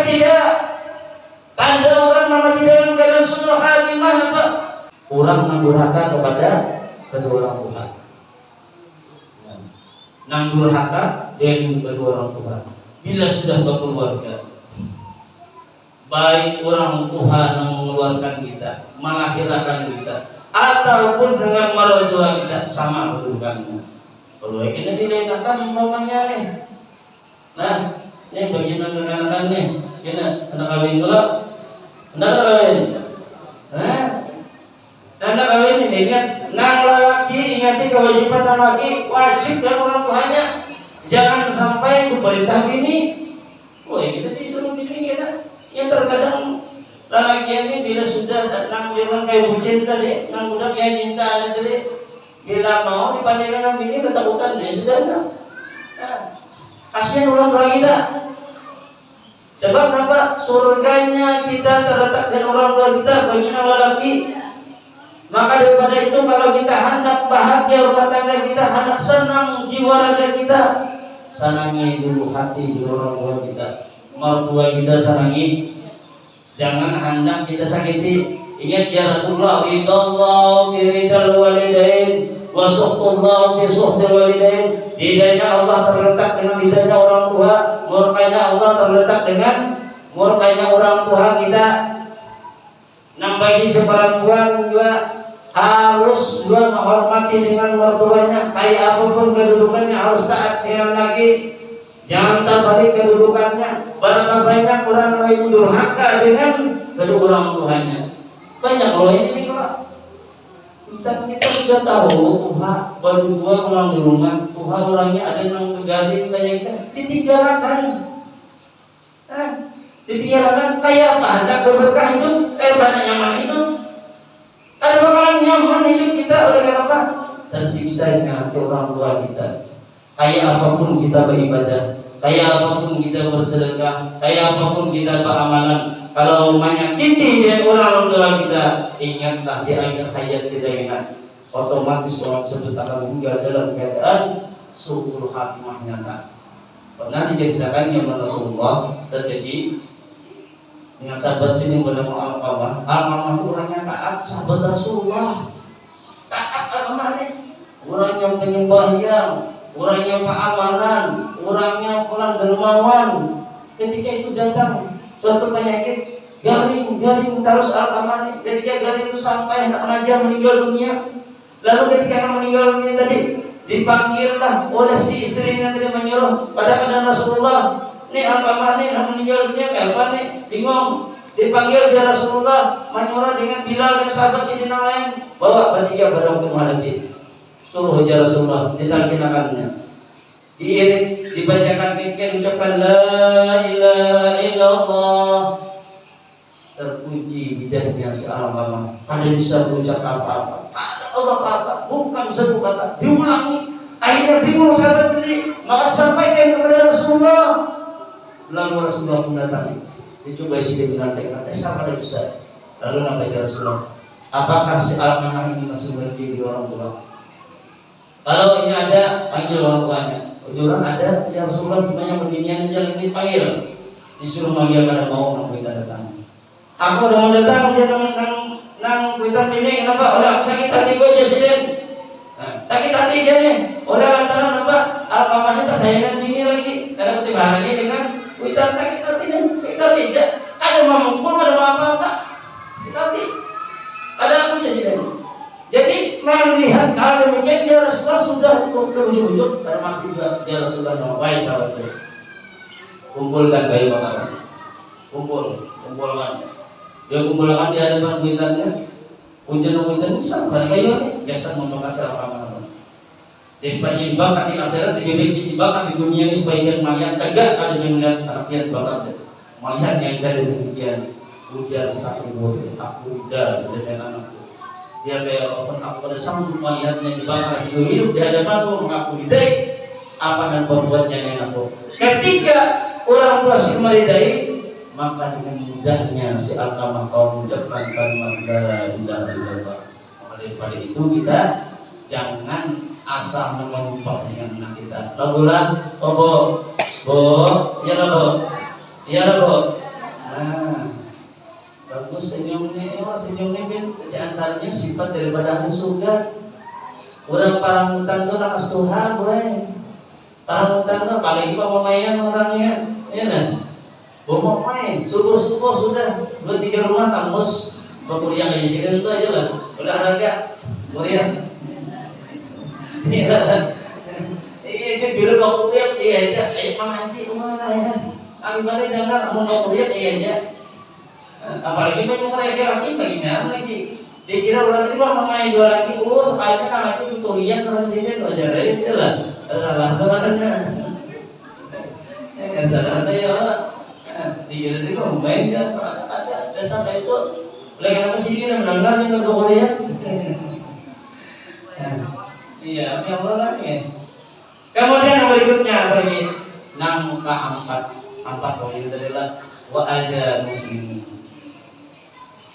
tidak. Tanda orang nama tidak yang keadaan sunnah halimah apa? Orang mendurhaka kepada kedua orang tua. Mendurhaka dengan kedua orang tua. Bila sudah berkeluarga, baik orang tua yang mengeluarkan kita, melahirkan kita, ataupun dengan mertua kita, sama kedudukannya. Kalau kita diletakkan umpamanya nih, nah ini bagian anak-anak nih, kita anak kawin dulu, anak kawin, anak kawin ini ingat, nang laki ingati kewajiban nang laki wajib dan orang tuanya, jangan sampai perintah bini, kita disuruh bini kita. Yang terkadang lelaki ini bila sudah nang bilang kayak bucin tadi, nang udah kayak cinta tadi, bila mau dipandangkan dengan bini ketakutan ya sudah enggak. Kasihan orang tua kita. Sebab apa? Surganya kita terletak dengan orang tua kita bagi lelaki. Maka daripada itu kalau kita hendak bahagia rumah tangga kita, hendak senang jiwa raga kita, senangi dulu hati di orang tua kita. Mertua kita senangi, jangan hendak kita sakiti. Ingat ya Rasulullah, ridallahu bi ridal walidain wa suhtullahu bi suhtil walidain. Ridanya Allah terletak dengan ridanya orang tua, murkanya Allah terletak dengan murkanya orang tua kita. Nang bagi seperempuan juga harus juga menghormati dengan mertuanya, kayak apapun kedudukannya harus taat dengan laki. Jangan terbalik kedudukannya. Berapa banyak orang yang durhaka dengan kedua orang tuanya. Banyak kalau ini kalau kita sudah tahu Tuhan berdua orang di rumah, Tuhan orangnya ada yang menggali kayak kita ditinggalkan. Ditinggalkan kayak apa? Hendak berberkah hidup, banyak nyaman hidup. Ada bakalan nyaman hidup kita oleh kenapa? Tersiksanya hati orang tua kita. Kayak apapun kita beribadah, kayak apapun kita bersedekah, kayak apapun kita beramalan, kalau menyakiti orang tua kita, ingatlah di akhir hayat kita ingat, otomatis orang tersebut akan meninggal dalam keadaan su'ul khatimah nyata. Pernah diceritakan yang Rasulullah terjadi dengan sahabat sini bernama Al-Qamah. Al-Qamah itu orangnya taat, sahabat Rasulullah. Taat Al-Qamah ini, orang yang penyembahyang, orang yang keamanan, orangnya pulang dermawan. Ketika itu datang suatu penyakit garing terus Al-Qamah. Ketika garing itu sampai anak raja meninggal dunia. Lalu ketika anak meninggal dunia tadi dipanggillah oleh si istrinya tadi menyuruh pada keadaan Rasulullah. Nih Al-Qamah nih meninggal dunia kapan nih? Bingung. Dipanggil dia Rasulullah menyuruh dengan Bilal dan sahabat sidina lain bawa bertiga pada untuk menghadapi. Suruh aja Rasulullah ditalkinkannya, diiring, dibacakan zikir, ucapan la ilaha illallah. Terkunci lidahnya si Al-Qamah, kada bisa berucap apa-apa, ada apa-apa, bukan satu kata, diulangi. Akhirnya bingung sahabat tadi, maka sampaikan kepada Rasulullah. Lalu Rasulullah mendatangi, dicoba isi dengan tekad, sama ada bisa. Lalu nampaknya Rasulullah, apakah si Al-Qamah ini masih berdiri orang tua? Kalau ini ada, panggil orang tuanya. Ujuran ada, ya Rasulullah gimana berdirian aja lagi panggil. Disuruh manggil pada mau kita datang. Aku udah mau datang, dia nang kita ini kenapa? Udah sakit hati gue aja sih. Sakit hati aja nih. Udah lantaran apa? Al-Qamah ini tersayangan bini lagi. Karena ketiba lagi dengan kita sakit hati nih. Sakit hati aja. Ada mampu, ada apa-apa. Sakit hati. Ada aku aja sih. Jadi melihat hal demikian dia Rasulullah sudah ujuk-ujuk karena masih dia Rasulullah nama baik sahabatnya. Kumpulkan kayu bakaran, kumpulkan. Dia kumpulkan di hadapan kuitannya. Hujan besar pada kayu ini biasa membakar Al-Qamah. Jadi dibakar di akhirat, dibakar di dunia ini supaya dia melihat tegak ada yang melihat anaknya dibakar. Melihat yang ada demikian hujan sakit bodoh. Aku udah dengan anakku. Dia kayak apapun aku pada sanggup melihatnya dibakar hidup di hadapanku, mengaku hidayah apa dan perbuatnya dengan aku. Ketika orang tua si meridai, maka dengan mudahnya si Al-Qamah kau mengucapkan kalimat la ilaha illallah. Daripada itu kita jangan asal menumpah dengan anak kita. Lagulah, bo, ya bo, senyumnya di antaranya sifat daripada ahli surga. Orang parangutan itu nakas Tuhan, parangutan itu paling pemainan orangnya, ya kan? Mau main, subuh sudah 2-3 rumah kampus, berkuliah kayak sini itu aja lah, olahraga, kuliah. Iya, jadi bila mau kuliah, iya aja, mengaji rumah ya. Akibatnya jangan mau kuliah, iya aja. Apalagi banyak laki baginya lagi dikira orang itu mah main 2 laki sekalinya kan laki kuliah orang sini itu aja itu lah salah kemarinnya kan salah ada ya dikira itu main kan ada sampai itu lagi apa sih ini menanggal yang kuliah iya apa yang orangnya kemudian yang berikutnya apa ini nangka 4 poin itu adalah wa ada muslimin.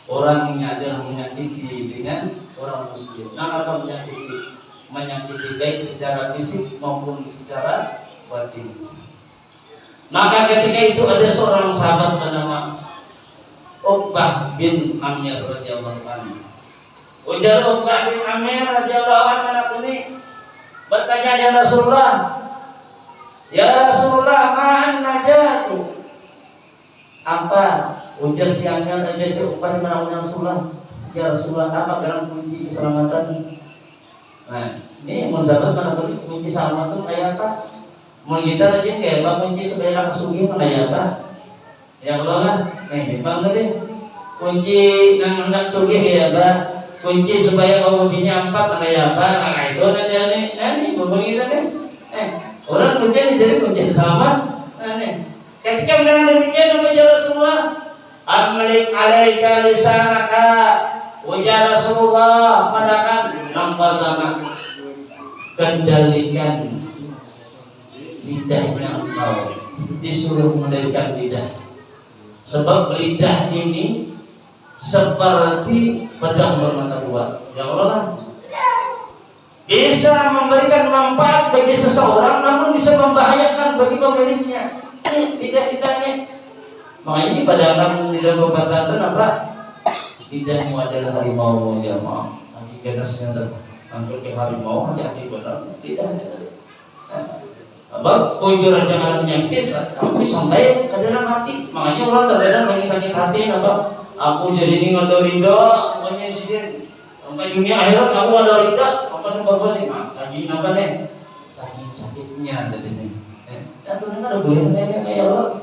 Orang yang adalah menyakiti dengan orang muslim. Nah, apa menyakiti? Menyakiti baik secara fisik maupun secara batin. Maka ketika itu ada seorang sahabat bernama Uqbah bin Amir radhiyallahu anhu. Ujar Uqbah bin Amir radhiyallahu anhu ini bertanya ya Rasulullah, ya Rasulullah, ma'an najatu? Apa? Ujar si Amir aja si Uqbah bin Amir Rasulullah, ya Rasulullah, apa dalam kunci keselamatan? Nah, ini mensahabat mana kunci keselamatan kayak apa? Mau kita aja kayak apa kunci supaya kesugihan kayak apa? Ya kalau lah, bang tadi kunci nang sugih kayak apa? Kunci supaya kamu bini 4 kayak apa? Nah itu nanti ini ngomong kita kan? Orang kunci ini jadi kunci selamat. Nah nih, ketika mendengar demikian ujar Rasulullah, amlik alaika lisanaka, ujar Rasulullah, madakan nampak tanah, kendalikan lidahnya engkau, disuruh mengendalikan lidah. Sebab lidah ini seperti pedang bermata 2. Ya Allah, bisa memberikan manfaat bagi seseorang, namun bisa membahayakan bagi pemiliknya. Lidah kitanya. Makanya ini pada orang tidak berkata apa? Lidahmu adalah harimau ya mau. Saking ganasnya hampir ke harimau, hati-hati benar. Lidahnya tadi. Abang kunjuran jangan menyakit, tapi sampai ke dalam hati. Makanya orang terkadang sakit hati, apa? Aku jadi sini nggak ada ridho, pokoknya sih. Sampai dunia akhirat kamu ada ridho, apa yang bapak sih? Lagi apa nih? Sakitnya tadi nih. Atau dengar boleh kayak Allah,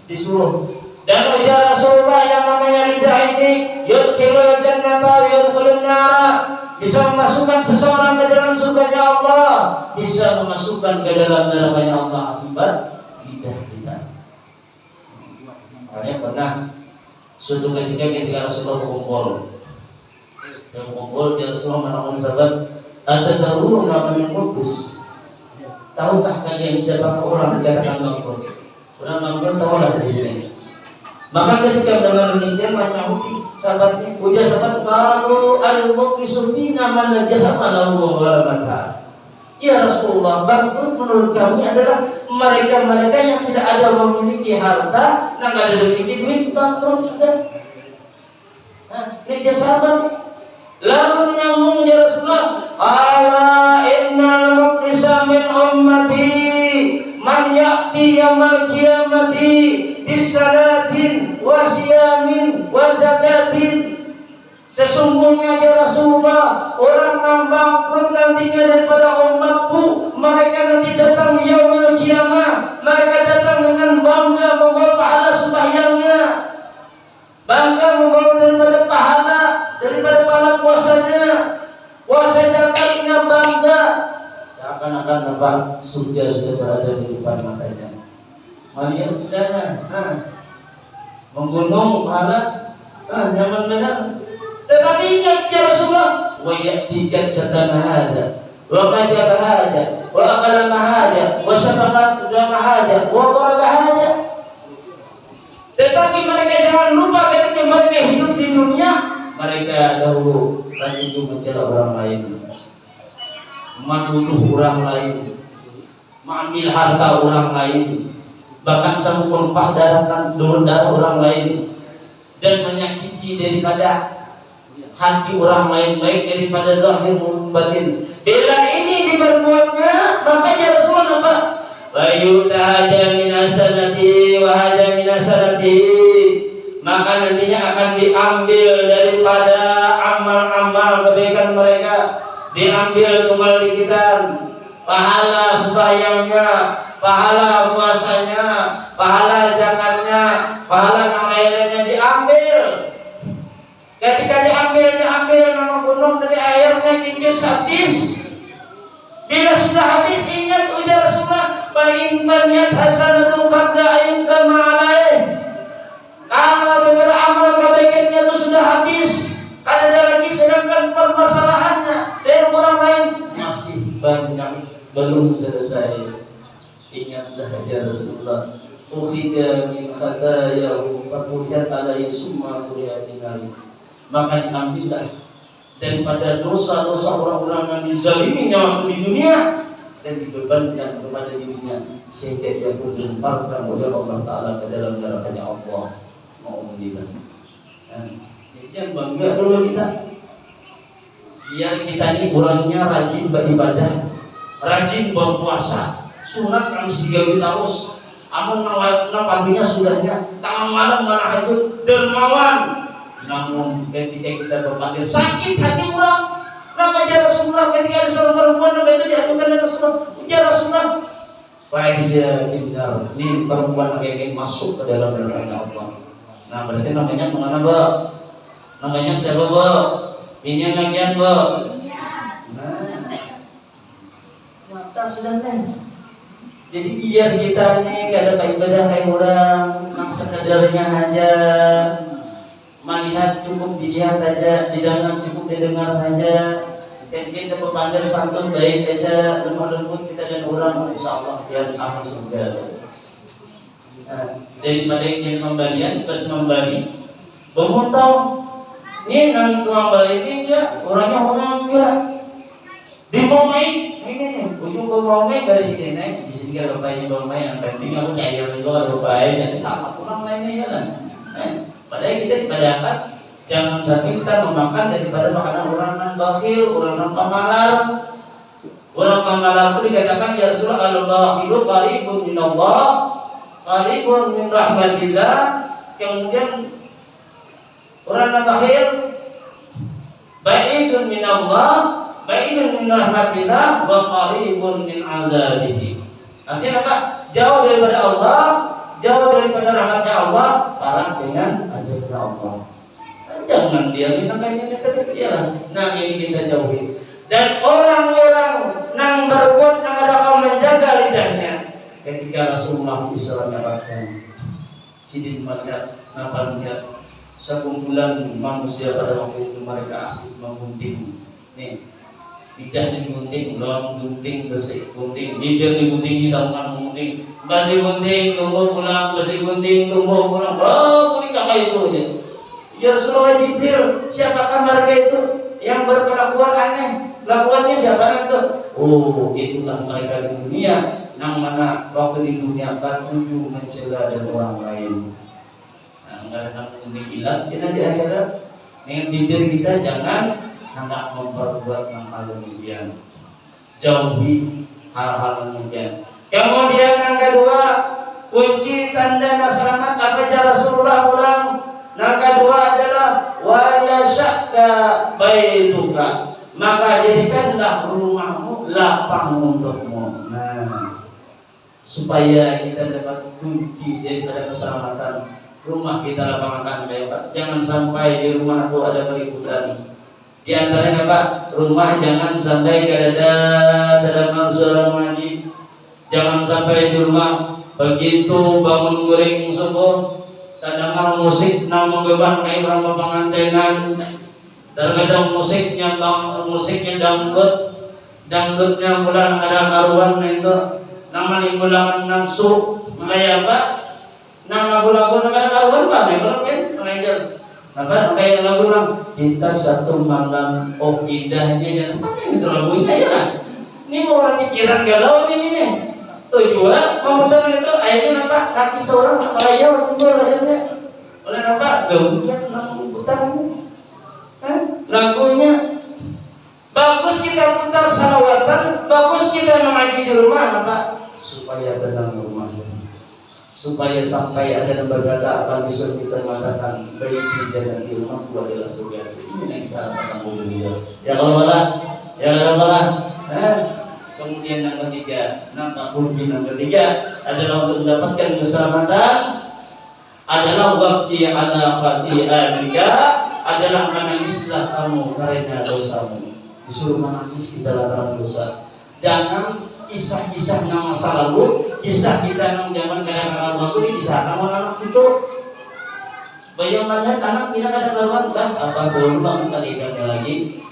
disuruh. Dan ujar Rasulullah yang namanya lidah ini, yudkhilul jannata yudkhilun nara. Bisa memasukkan seseorang ke dalam surganya Allah, bisa memasukkan ke dalam neraka Allah akibat lidah kita. Makanya pernah suatu ketika Rasulullah berkumpul, dia Rasulullah menawarkan sahabat, atadrun ma min qudus? Tahukah kalian siapa orang yang akan bangkrut? Orang bangkrut tahulah di sini. Maka ketika mendengar demikian menyahut sahabatnya, ujar sahabat, kalau al-muqlisu fina man najahama lahu wa mata. Ya Rasulullah, bangkrut menurut kami adalah mereka-mereka yang tidak ada memiliki harta, yang tidak ada memiliki duit, bangkrut sudah. Nah, kerja sahabat. Lalu menyambung ya Rasulullah, ala innal muqlisa min ummati man ya'ti yaumil qiyamati bisalatin wa siyamin wa zakatin. Sesungguhnya ya Rasulullah, orang yang bangkrut nantinya daripada umatku, mereka nanti datang yaumil qiyamah, mereka datang dengan bangga membawa pahala sembahyangnya, bangga membawa daripada pahala puasanya, puasa zakatnya bangga, seakan-akan nampak surga sudah berada di depan matanya. Malihat sudahnya, menggunung pahala, nyaman benar. Tetapi ingat ya Rasulullah, wa ya'tikat satana hada, wa qadaba hada, wa aqalama hada, wa syafaqat hada, wa qaraba hada. Tetapi mereka jangan lupa ketika mereka hidup di dunia, mereka dahulu rajin mencela orang lain, menuduh orang lain, mengambil harta orang lain, bahkan sanggup darah orang lain. dan menyakiti daripada hati orang lain, baik daripada zahir maupun batin. Bila ini diperbuatnya, makanya Rasulullah apa? Wa yutahaja min hasanati wa haja min hasanati, maka nantinya akan diambil daripada amal-amal kebaikan mereka, diambil kembalikan pahala sembahyangnya, pahala puasanya, pahala zakatnya, pahala yang lain-lainnya diambil. Ketika diambil nama gunung dari airnya kikis habis. Bila sudah habis, ingat ujar Rasulullah, fa in baniyat hasanatu qabla ayyuka ma'alai. Kalau daripada amal kebaikannya itu sudah habis, ada lagi, sedangkan permasalahannya dari orang lain masih banyak belum selesai. Ingatlah ya Rasulullah, ukhija min khatayahu fatujat alaihi summa quriyatinari. Maka diambillah daripada dosa-dosa orang-orang yang dizaliminya waktu di dunia dan dibebankan kepada dirinya sehingga dia pun dilemparkan oleh Allah Ta'ala ke dalam nerakanya Allah. Ma'ulilah. Jadi bangga dulu kita, biar kita ini orangnya rajin beribadah, rajin berpuasa, sunat kami sigawi terus, amun pagi sudahnya, tengah malam mana hajud dermawan. Namun ketika kita berpanggil sakit hati orang, namanya Rasulullah ketika ada seorang perempuan nama itu diadukan dengan Rasulullah, ujar Rasulullah, fahiyya finnar, ini perempuan yang ingin masuk ke dalam neraka Allah. Nah berarti namanya mana Mbak? Namanya siapa Mbak? Ini yang nagian Mbak? Nah, mata sudah nih. Jadi biar kita nih gak ada ibadah kayak orang, yang sekadarnya aja. Melihat cukup dilihat aja, didengar cukup didengar aja. Dan kita berpandang santun baik aja, lemah lembut kita dan orang, insya Allah biar aman surga. Daripada ingin pembalian, pas membali, bermuntau. Ini nang tukang bali ini enggak, orangnya orang enggak. Dimomai, ini nih, ujung bomai dari sini nih, di sini kan bapaknya bomai, yang penting aku cair juga kalau bapaknya, sama orang lainnya ya kan. Padahal kita dipadakan jangan sampai kita memakan daripada makanan orang yang bakhil, orang yang pemalar. Orang pemalar itu dikatakan ya Rasulullah, al-bakhilu qaribun minallah, qaribun min rahmatillah. Kemudian orang yang bakhil ba'idun minallah, ba'idun min rahmatillah, wa qaribun min azabihi. Artinya apa? Jauh daripada Allah, jauh daripada rahmatnya Allah, parah dengan azabnya Allah. Jangan dia minta kayaknya kita lah. Nah ini kita jauhi. Dan orang-orang yang berbuat yang ada menjaga lidahnya. Ketika Rasulullah Isra Mi'rajkan, jadi melihat, nampak lihat sekumpulan manusia pada waktu itu mereka asik menggunting. Nih, lidah digunting, belum gunting, bersih gunting, bibir digunting, sama gunting. Pas digunting, tumbuh pulang, pas digunting, tumbuh pulang. Oh, kuning kakak itu aja. Ya Rasulullah Jibril, siapakah mereka itu yang berkelakuan aneh? Lakuannya siapa itu? Oh, itulah mereka di dunia, yang mana waktu di dunia tujuh mencela dan orang lain. Nah, enggak ada gunting hilang, kita di akhirat dengan bibir kita jangan hendak memperbuat hal demikian. Jauhi hal-hal demikian. Kemudian yang kedua, kunci tanda selamat apa aja Rasulullah ulang. Yang kedua adalah wa yashaka baituka, maka jadikanlah rumahmu lapang untukmu. Nah, supaya kita dapat kunci daripada keselamatan rumah kita lapangkan kayak Pak. Jangan sampai di rumah itu ada keributan. Di antaranya Pak, rumah jangan sampai ada suara mengaji. Jangan sampai di rumah begitu bangun guring subuh terdengar musik nama beban kayak orang pengantinan. Terkadang musiknya dangdutnya bulan ada karuan itu nama nimbulakan nafsu makanya apa nama lagu ada karuan Pak memang kan mengajar apa kayak lagu nang kita satu malam oh indahnya jangan mana itu lagunya ya kan ini mau orang pikiran galau ini nih tujuan memutar itu akhirnya apa kaki seorang melaya waktu itu akhirnya oleh apa kemudian putarnya. Lagunya bagus kita putar salawatan, bagus kita mengaji di rumah, Pak, supaya tenang rumah, supaya sampai ada berkata akan bisa kita mengatakan baik jalan di rumah itu adalah surga. Ini yang kita katakan beliau. Ya kalau malah, kemudian yang ketiga, yang ketiga adalah untuk mendapatkan keselamatan, adalah waktu yang ada fatihah, adalah menangislah kamu karena dosamu. Disuruh menangis kita lantaran dosa. Jangan kisah-kisah nama masa lalu, kisah kita yang zaman kadang-kadang waktu ini bisa kamu anak cucu. Bayangkan anak kita kadang-kadang apa dulu kamu kali ikannya lagi.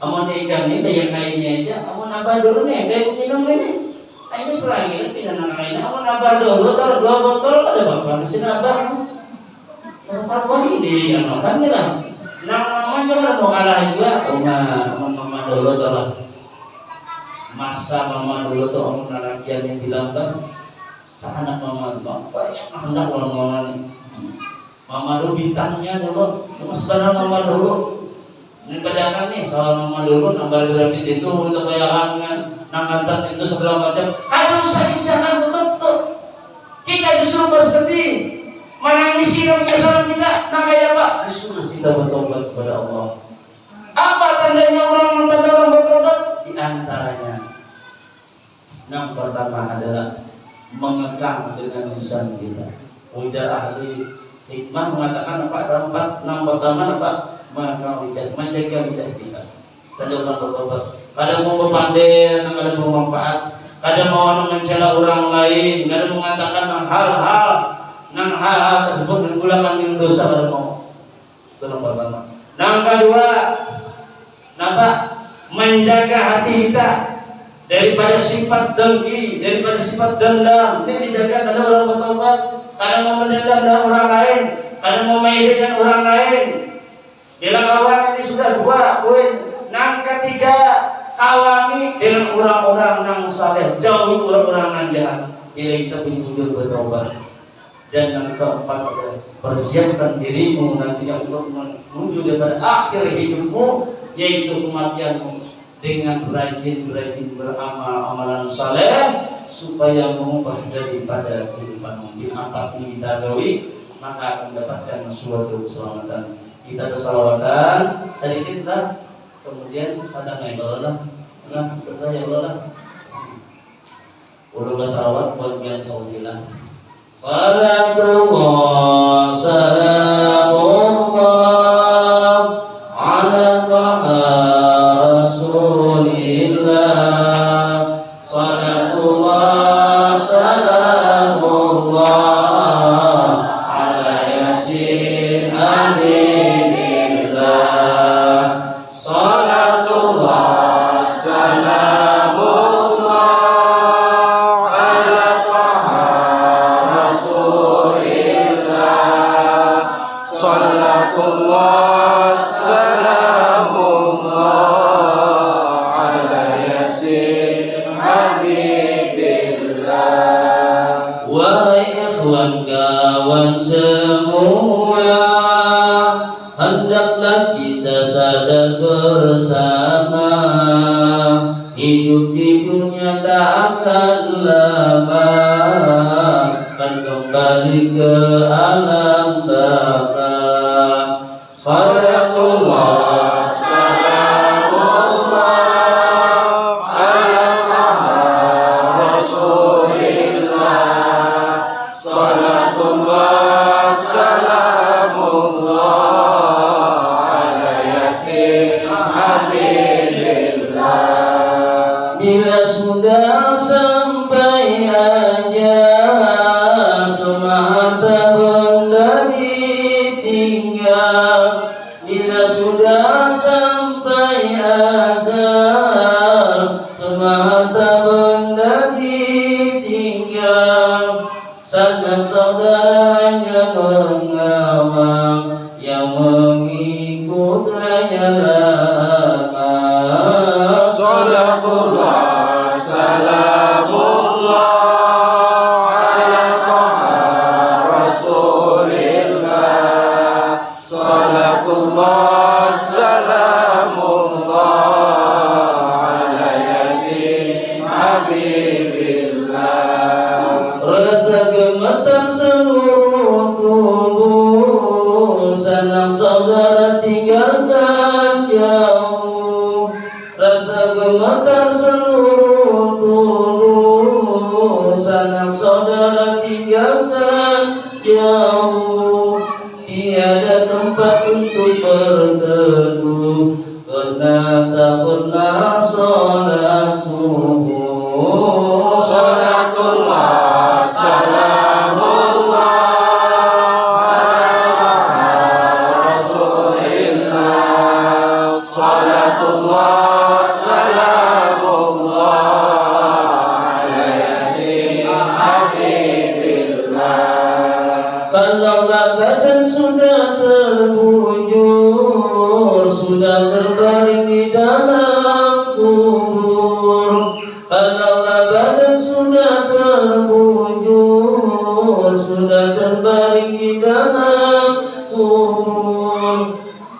Kamu ikannya bayang kainnya aja. Kamu nambah dulu nih, kayak minum ini. Ini selagi ini tidak kainnya. Kamu nambah dulu, taruh 2 botol ada bapak mesin abang. Apa ini yang makan nih lah. Nama jangan mau kalah juga. Mama dulu tuh masa mama dulu tuh om narakian yang bilang kan, anak mama banyak hendak orang mama nih. Mama dulu bintangnya dulu, sebenarnya mama dulu. Ini bedakan nih soal mama dulu nambah lebih itu untuk bayaran kan, nangkat itu segala macam. Aduh saya jangan tutup tuh. Kita disuruh bersedih. Menangisi dalam kesalahan kita, nah kayak apa? Disuruh kita bertobat kepada Allah. Apa tandanya orang bertobat? Di antaranya, yang pertama adalah mengekang dengan lisan kita. Ujar ahli hikmah mengatakan apa? Yang pertama apa? Mengekang lisan, menjaga lidah kita. Kadang orang bertobat, kadang mau berpandai, kadang mau manfaat, kadang mau mencela orang lain, kadang mengatakan hal-hal tersebut menggulakan dengan dosa pada mau. Itu yang pertama. Yang kedua, menjaga hati kita daripada sifat dengki, daripada sifat dendam. Ini dijaga karena orang bertobat, karena mau mendendam dengan orang lain, karena mau iri dengan orang lain. Bila kawan ini sudah 2 poin. Yang ketiga, kawani dengan orang-orang yang saleh, jauhi orang-orang yang jahat. Bila kita punya jujur bertobat. Dan yang keempat adalah persiapkan dirimu nantinya untuk menuju daripada akhir hidupmu, yaitu kematianmu, dengan rajin beramal amalan saleh supaya mengubah daripada kehidupanmu. Apapun kita gawi, maka akan mendapatkan suatu keselamatan. Kita bersalawatan sedikit lah, kemudian sadar yang Allah setelah yang Allah ulul salawat buat yang saudilah. Salatullah salamullah ala Rasulillah. Salatullah salamullah ala yasin habibillah. Salatullah salamullah Salatullah salamullah ala yasin habibillah. Wahai ikhwan kawan semua, hendaklah kita sadar bersama, hidup di dunia tak akan lama, akan kembali ke alam baka. Salatullah salamullah ala Rasulillah. Salatullah salamullah ala yasin habibillah. Bila sudah sampai ajal, semata benda ditinggal. Bila sudah sampai azal, semata benda ditinggal. Sanak saudaranya mengawal, yang mengikut hanyalah amal. Salatullah salamullah ala Rasulillah. tiada tempat untuk berteduh, karena tak pernah sholat subuh. Salatullah, salamullah ala Rasulillah. Salatullah, salamullah ala Yasin Habibillah. Kalaulah badan sudah terbujur, sudah terbaring di dalam kubur. Kalaulah badan sudah terbujur, sudah terbaring di dalam kubur.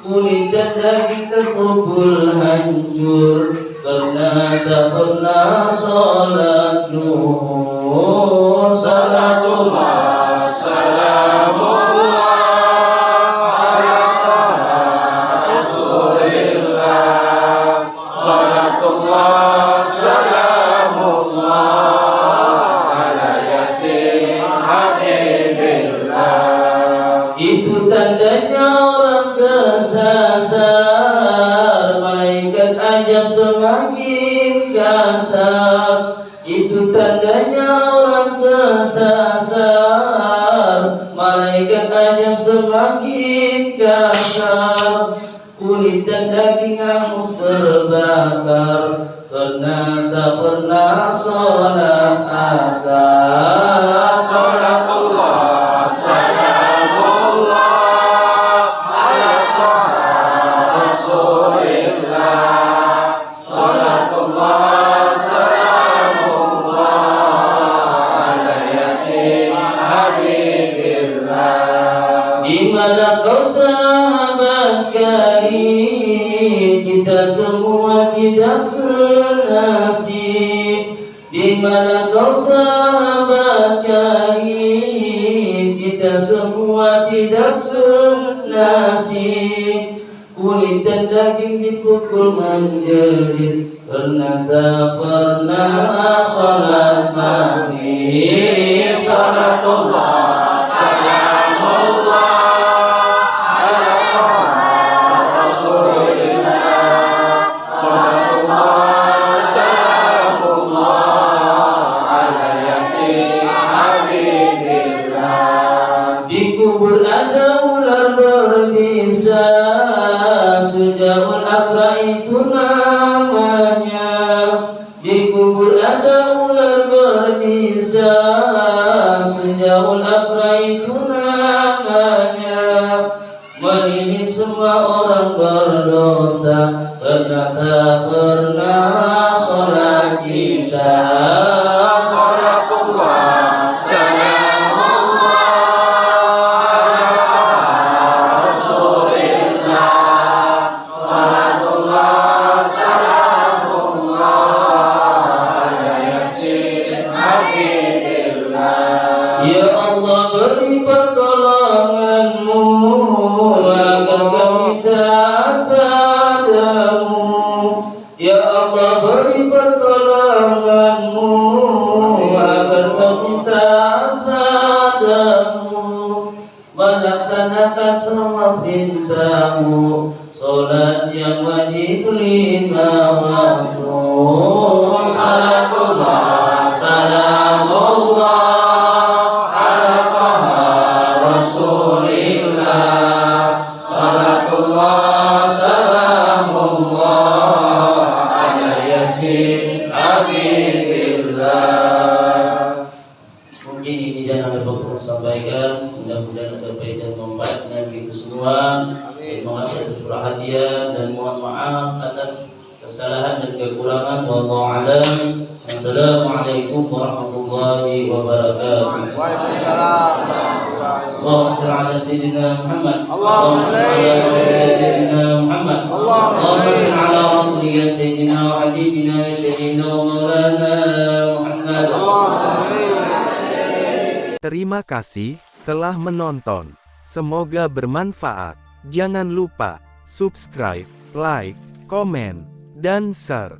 Kulit dan daging terpukul hancur, karena tak pernah sholat zuhur. Salatullah, salamullah ala Rasulillah. Salatullah, salamullah ala Yasin Habibillah. Itu tandanya orang kesasar, malaikat ajab semakin kasar. Itu tandanya orang kesasar, malaikat ajab semakin kasar. Kulit dan daging hangus terbakar, karena tak pernah sholat asar. Salatullah, salamullah ala Rasulillah. Salatullah, salamullah ala Yasin Habibillah. Di mana kau sahabat karib, kita semua tidak senasib. Di mana kau sahabat karib, kita semua tidak senasib. Kulit dan daging dipukul menjerit, karena tak pernah sholat maghrib. Salatullah, salamullah ala Rasulillah. Salatullah, salamullah ala Yasin Habibillah. Di kubur ada ular berbisa, Sujaul Aqra itu namanya. Di kubur ada ular berbisa, Sujaul Aqra itu namanya. Melilit semua orang berdosa, karena tak pernah sholat isya. Salatullah, salamullah ala Rasulillah. Salatullah, salamullah ala Yasin Habibillah. Ya Allah, beri pertolonganmu agar kami taat padamu. Ya Allah, beri pertolonganmu agar kami taat padamu. Melaksanakan semua perintahmu, sholat yang wajib lima waktu. Salatullah, salamullah ala Rasulillah. Salatullah, salamullah ala Yasin Habibillah. Mungkin ini yang ada Bapak sampaikan, mudah-mudahan ada faedah manfaatnya kita semua. Terima kasih atas perhatian dan mohon maaf atas kesalahan dan kekurangan. Wallahu a'lam. Assalamualaikum warahmatullahi wabarakatuh. Waalaikumsalam. Allahumma shalli ala sayyidina Muhammad. Allahumma shalli ala sayyidina Muhammad. Allahumma shalli ala rasulika sayyidina wa habibina wa syahdina wa maulana Muhammad. Terima kasih telah menonton. Semoga bermanfaat. Jangan lupa subscribe, like, komen, dan share.